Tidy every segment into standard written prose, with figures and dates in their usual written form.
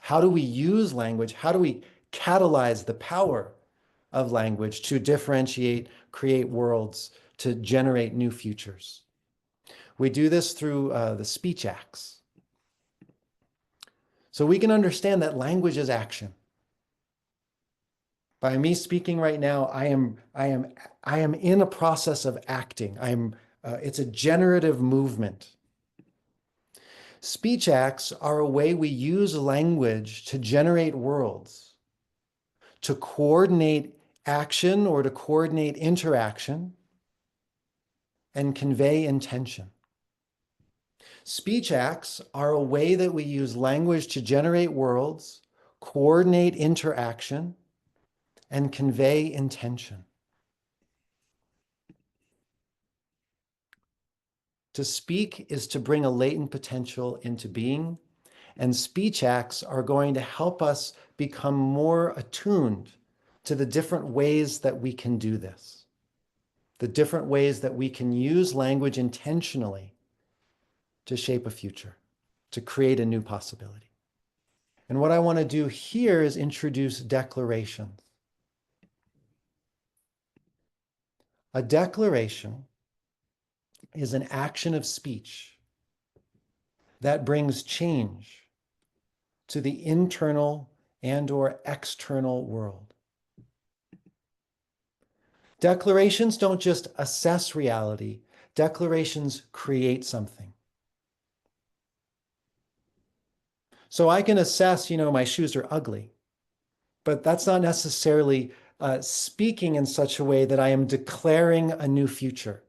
How do we use language? How do we catalyze the power of language to differentiate, create worlds, to generate new futures? We do this through the speech acts. So we can understand that language is action. By me speaking right now, I am in a process of acting. It's a generative movement. Speech acts are a way we use language to generate worlds, to coordinate action or to coordinate interaction, and convey intention. Speech acts are a way that we use language to generate worlds, coordinate interaction, and convey intention. To speak is to bring a latent potential into being, and speech acts are going to help us become more attuned to the different ways that we can do this, the different ways that we can use language intentionally to shape a future, to create a new possibility. And what I want to do here is introduce declarations. A declaration is an action of speech that brings change to the internal and/or external world. Declarations don't just assess reality, declarations create something. So I can assess, my shoes are ugly, but that's not necessarily speaking in such a way that I am declaring a new future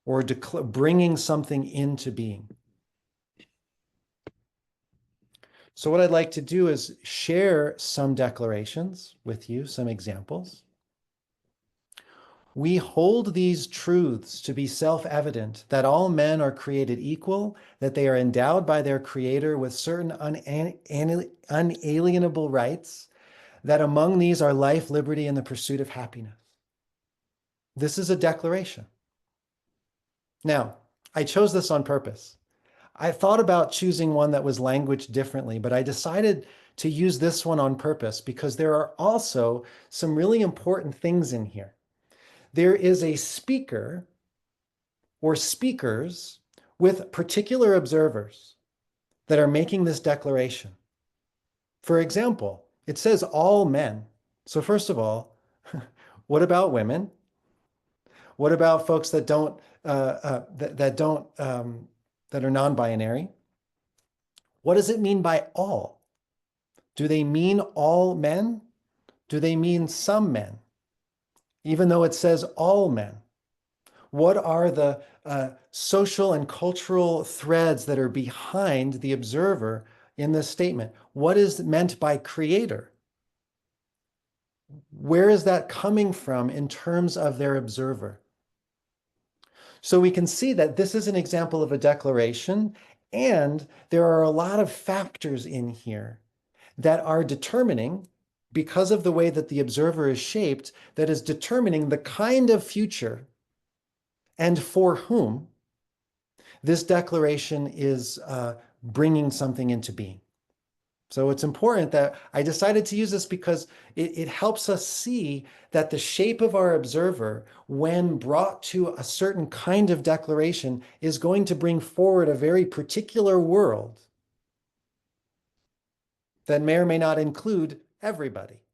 or bringing something into being. So what I'd like to do is share some declarations with you, some examples. We hold these truths to be self-evident, that all men are created equal, that they are endowed by their Creator with certain unalienable rights, that among these are life, liberty, and the pursuit of happiness. This is a declaration. Now, I chose this on purpose. I thought about choosing one that was languaged differently, but I decided to use this one on purpose because there are also some really important things in here. There is a speaker or speakers with particular observers that are making this declaration. For example, it says all men. So first of all, what about women? What about folks that are non-binary? What does it mean by all? Do they mean all men? Do they mean some men? Even though it says all men. What are the social and cultural threads that are behind the observer in this statement? What is meant by creator? Where is that coming from in terms of their observer? So we can see that this is an example of a declaration, and there are a lot of factors in here that are determining, because of the way that the observer is shaped, that is determining the kind of future and for whom this declaration is bringing something into being. So it's important that I decided to use this because it helps us see that the shape of our observer, when brought to a certain kind of declaration, is going to bring forward a very particular world that may or may not include everybody.